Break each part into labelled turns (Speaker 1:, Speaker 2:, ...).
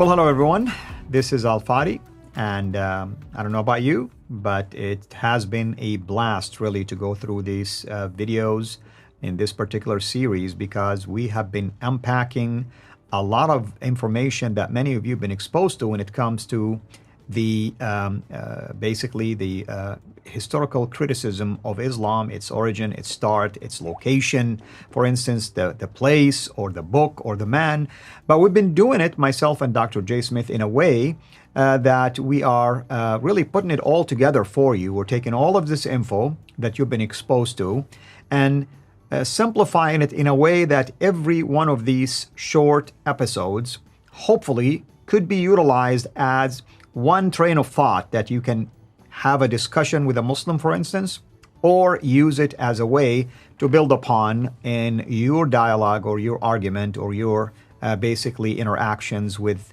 Speaker 1: Well, hello everyone. This is Al Fadi, and I don't know about you, but it has been a blast really to go through these videos in this particular series because we have been unpacking a lot of information that many of you have been exposed to when it comes to the basically the historical criticism of Islam, its origin, its start, its location, for instance, the place or the book or the man. But we've been doing it, myself and Dr. J. Smith, in a way that we are really putting it all together for you. We're taking all of this info that you've been exposed to and simplifying it in a way that every one of these short episodes hopefully could be utilized as one train of thought that you can have a discussion with a Muslim, for instance, or use it as a way to build upon in your dialogue or your argument or your basically interactions with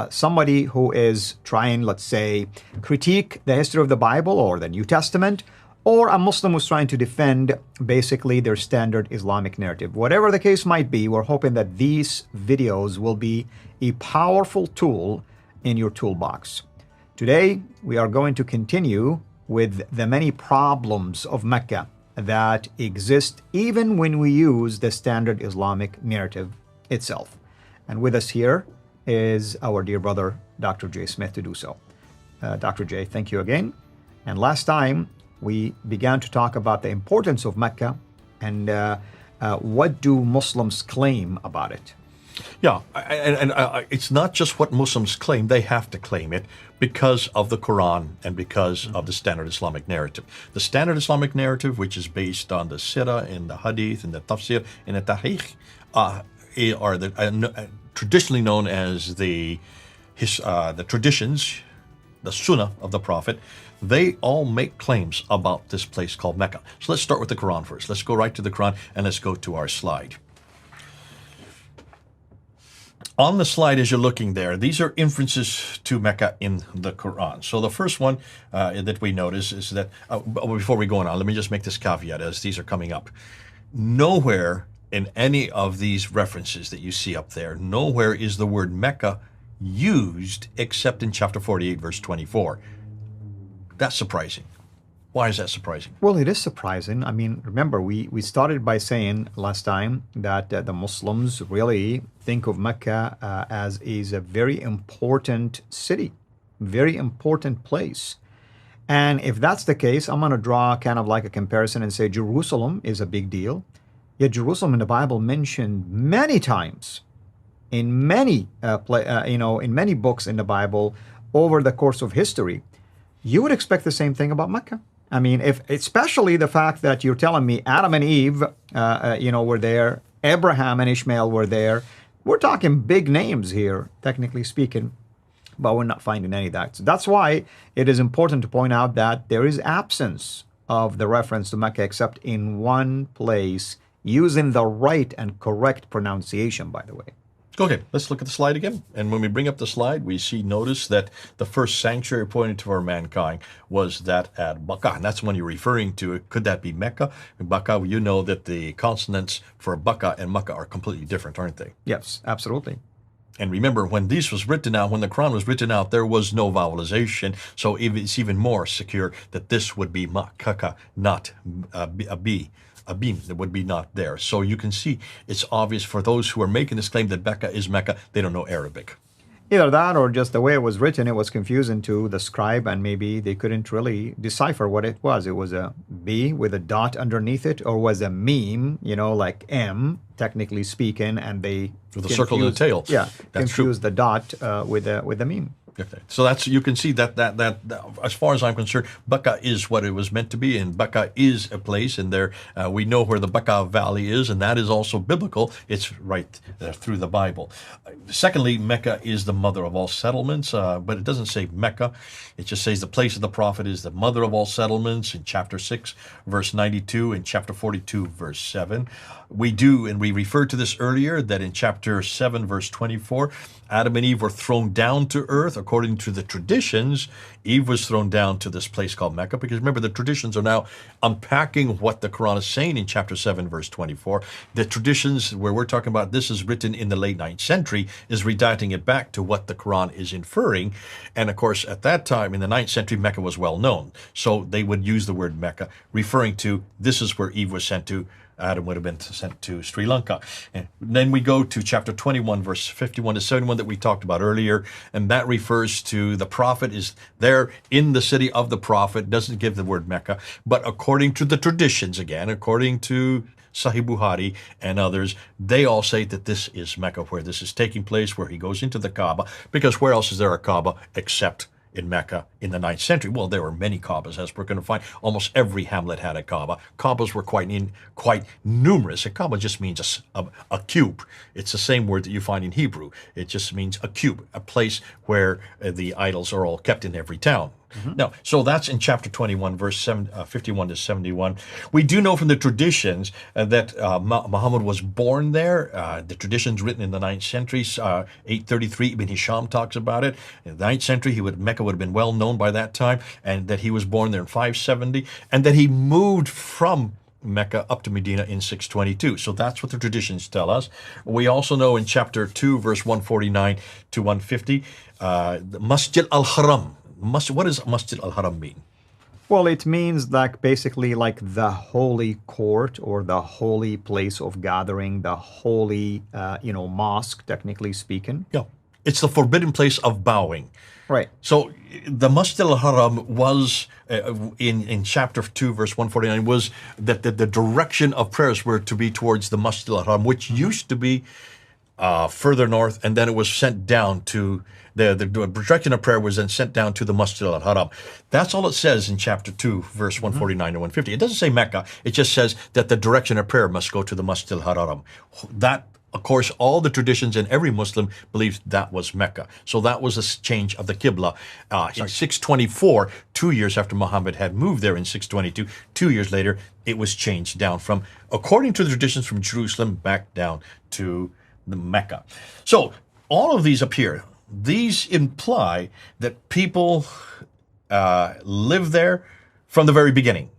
Speaker 1: somebody who is trying, let's say, critique the history of the Bible or the New Testament, or a Muslim who's trying to defend basically their standard Islamic narrative. Whatever the case might be, we're hoping that these videos will be a powerful tool in your toolbox. Today, we are going to continue with the many problems of Mecca that exist even when we use the standard Islamic narrative itself. And with us here is our dear brother, Dr. J. Smith, to do so. Dr. J, thank you again. And last time, we began to talk about the importance of Mecca and what do Muslims claim about it.
Speaker 2: Yeah, and it's not just what Muslims claim. They have to claim it because of the Quran and because of the standard Islamic narrative. The standard Islamic narrative, which is based on the Sirah and the Hadith and the Tafsir and the Tarikh, are traditionally known as the traditions, the Sunnah of the Prophet. They all make claims about this place called Mecca. So let's start with the Quran first. Let's go right to the Quran and let's go to our slide. On the slide, as you're looking there, these are inferences to Mecca in the Quran. So the first one that we notice is that, before we go on, let me just make this caveat as these are coming up. Nowhere in any of these references that you see up there, nowhere is the word Mecca used except in chapter 48, verse 24. That's surprising. Why is that surprising?
Speaker 1: Well, it is surprising. I mean, remember, we started by saying last time that the Muslims really think of Mecca as is a very important city, very important place. And if that's the case, I'm going to draw kind of like a comparison and say Jerusalem is a big deal. Yet Jerusalem in the Bible mentioned many times in many in many books in the Bible over the course of history. You would expect the same thing about Mecca. I mean, especially the fact that you're telling me Adam and Eve, were there, Abraham and Ishmael were there. We're talking big names here, technically speaking, but we're not finding any of that. So that's why it is important to point out that there is absence of the reference to Mecca except in one place, using the right and correct pronunciation, by the way.
Speaker 2: Okay, let's look at the slide again. And when we bring up the slide, we notice that the first sanctuary appointed for mankind was that at Bakka. And that's when you're referring to. Could that be Mecca? In Bakka, you know that the consonants for Bakka and Makkah are completely different, aren't they?
Speaker 1: Yes, absolutely.
Speaker 2: And remember, when this was written out, when the Quran was written out, there was no vowelization. So it's even more secure that this would be Makkah, not a B. A beam that would be not there. So you can see it's obvious for those who are making this claim that Mecca is Mecca, they don't know Arabic.
Speaker 1: Either that or just the way it was written, it was confusing to the scribe and maybe they couldn't really decipher what it was. It was a B with a dot underneath it, or was a meme, like M, technically speaking, and they
Speaker 2: with a circle in the tail.
Speaker 1: Yeah,
Speaker 2: that's
Speaker 1: confused
Speaker 2: true.
Speaker 1: The dot with the meme.
Speaker 2: Okay. So you can see that as far as I'm concerned, Bakka is what it was meant to be, and Bakka is a place, and there we know where the Bakka Valley is, and that is also biblical. It's right through the Bible. Secondly, Mecca is the mother of all settlements, but it doesn't say Mecca. It just says the place of the prophet is the mother of all settlements in chapter 6, verse 92, and chapter 42, verse 7. We referred to this earlier, that in chapter 7, verse 24, Adam and Eve were thrown down to earth, according to the traditions, Eve was thrown down to this place called Mecca. Because remember, the traditions are now unpacking what the Quran is saying in chapter 7, verse 24. The traditions where we're talking about this is written in the late 9th century is redacting it back to what the Quran is inferring. And of course, at that time, in the 9th century, Mecca was well known. So they would use the word Mecca, referring to this is where Eve was sent to. Adam would have been sent to Sri Lanka. And then we go to chapter 21, verse 51 to 71 that we talked about earlier, and that refers to the prophet is there in the city of the prophet, doesn't give the word Mecca, but according to the traditions, again, according to Sahih Bukhari and others, they all say that this is Mecca, where this is taking place, where he goes into the Kaaba, because where else is there a Kaaba except in Mecca in the 9th century? Well, there were many Kaabas, as we're going to find. Almost every hamlet had a Kaaba. Kaabas were quite numerous. A Kaaba just means a cube. It's the same word that you find in Hebrew. It just means a cube, a place where the idols are all kept in every town. Now, so that's in chapter 21, verse 51 to 71. We do know from the traditions that Muhammad was born there. The traditions written in the 9th century, 833, Ibn Hisham talks about it. In the 9th century, Mecca would have been well known by that time, and that he was born there in 570, and that he moved from Mecca up to Medina in 622. So that's what the traditions tell us. We also know in chapter 2, verse 149 to 150, the Masjid al-Haram. What does Masjid al-Haram mean?
Speaker 1: Well, it means like basically like the holy court or the holy place of gathering, the holy, mosque, technically speaking.
Speaker 2: Yeah. It's the forbidden place of bowing.
Speaker 1: Right.
Speaker 2: So the Masjid al-Haram was, in chapter 2, verse 149, was that the direction of prayers were to be towards the Masjid al-Haram, which used to be further north, and then it was sent down to the direction of prayer was then sent down to the Masjid al-Haram. That's all it says in chapter 2, verse 149 to 150. It doesn't say Mecca. It just says that the direction of prayer must go to the Masjid al-Haram. That, of course, all the traditions and every Muslim believes that was Mecca. So that was a change of the Qibla. In 624, 2 years after Muhammad had moved there in 622, 2 years later, it was changed down from, according to the traditions, from Jerusalem back down to the Mecca. So all of these appear. These imply that people live there from the very beginning.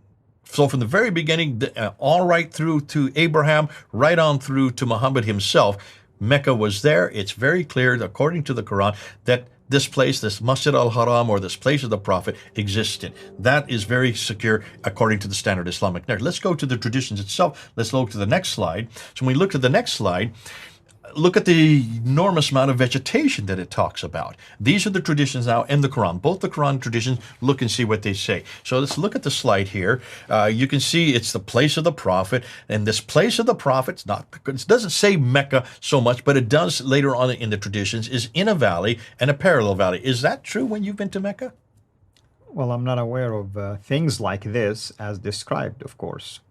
Speaker 2: So from the very beginning, all right through to Abraham, right on through to Muhammad himself, Mecca was there. It's very clear, according to the Quran, that this place, this Masjid al-Haram, or this place of the Prophet, existed. That is very secure according to the standard Islamic narrative. Let's go to the traditions itself. Let's look to the next slide. So when we look at the next slide, look at the enormous amount of vegetation that it talks about. These are the traditions now in the Quran. Both the Quran traditions, look and see what they say. So let's look at the slide here. You can see it's the place of the Prophet. And this place of the Prophet, it doesn't say Mecca so much, but it does later on in the traditions, is in a valley and a parallel valley. Is that true when you've been to Mecca?
Speaker 1: Well, I'm not aware of things like this as described, of course.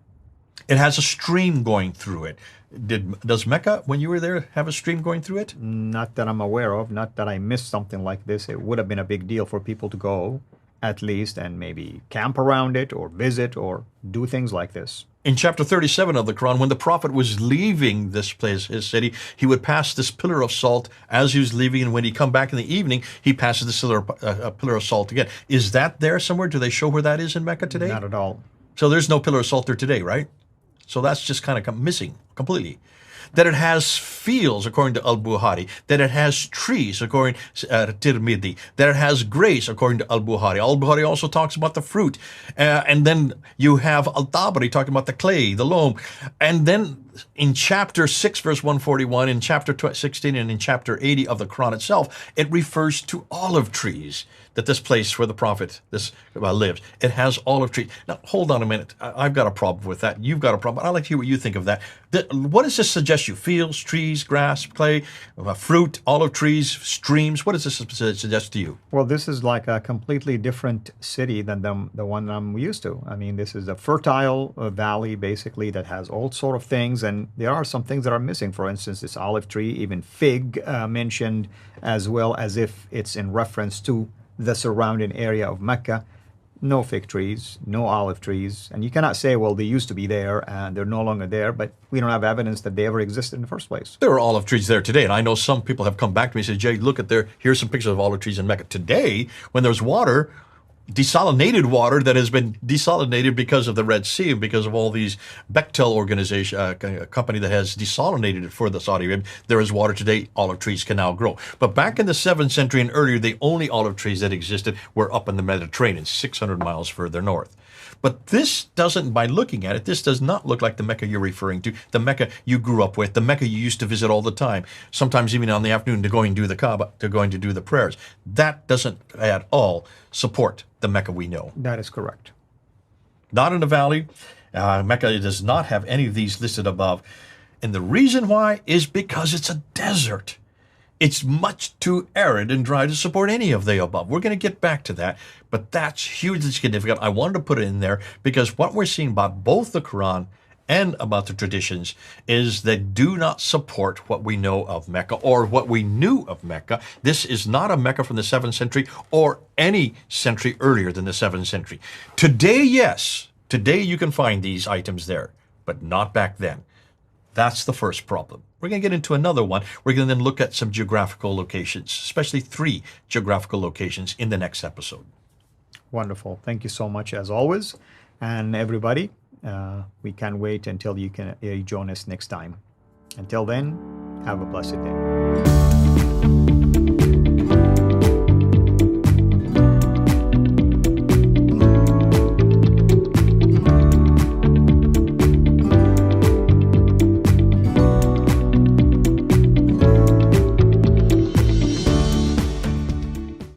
Speaker 2: It has a stream going through it. Does Mecca, when you were there, have a stream going through it?
Speaker 1: Not that I'm aware of. Not that I missed something like this. It would have been a big deal for people to go, at least, and maybe camp around it or visit or do things like this.
Speaker 2: In chapter 37 of the Quran, when the Prophet was leaving this place, his city, he would pass this pillar of salt as he was leaving, and when he come back in the evening, he passes this pillar of salt again. Is that there somewhere? Do they show where that is in Mecca today?
Speaker 1: Not at all.
Speaker 2: So there's no pillar of salt there today, right? So that's just kind of missing completely. That it has fields, according to Al-Bukhari. That it has trees, according to Tirmidhi. That it has grace, according to Al-Bukhari. Al-Bukhari also talks about the fruit. And then you have Al-Tabari talking about the clay, the loam. And then in chapter 6, verse 141, in chapter 16, and in chapter 80 of the Quran itself, it refers to olive trees. That this place where the Prophet lives, it has olive trees. Now, hold on a minute. I've got a problem with that. You've got a problem. I'd like to hear what you think of that. What does this suggest you? Fields, trees, grass, clay, fruit, olive trees, streams. What does this suggest to you?
Speaker 1: Well, this is like a completely different city than the one I'm used to. I mean, this is a fertile valley, basically, that has all sort of things, and there are some things that are missing. For instance, this olive tree, even fig mentioned, as well as if it's in reference to the surrounding area of Mecca. no fig trees, no olive trees. And you cannot say, well, they used to be there and they're no longer there, but we don't have evidence that they ever existed in the first place.
Speaker 2: There are olive trees there today, and I know some people have come back to me and said, Jay, look at there, here's some pictures of olive trees in Mecca. Today, when there's water, desalinated water that has been desalinated because of the Red Sea, because of all these Bechtel organization, a company that has desalinated it for the Saudi Arabia. There is water today, olive trees can now grow. But back in the 7th century and earlier, the only olive trees that existed were up in the Mediterranean, 600 miles further north. But this doesn't, by looking at it, this does not look like the Mecca you're referring to, the Mecca you grew up with, the Mecca you used to visit all the time, sometimes even on the afternoon to going to do the Kaaba, to going to do the prayers. That doesn't at all support the Mecca we know.
Speaker 1: That is correct.
Speaker 2: Not in the valley. Mecca does not have any of these listed above. And the reason why is because it's a desert. It's much too arid and dry to support any of the above. We're going to get back to that, but that's hugely significant. I wanted to put it in there because what we're seeing about both the Quran and about the traditions is that do not support what we know of Mecca or what we knew of Mecca. This is not a Mecca from the 7th century or any century earlier than the 7th century. Today, yes, today you can find these items there, but not back then. That's the first problem. We're going to get into another one. We're going to then look at some geographical locations, especially 3 geographical locations in the next episode.
Speaker 1: Wonderful. Thank you so much as always. And everybody, we can't wait until you can join us next time. Until then, have a blessed day.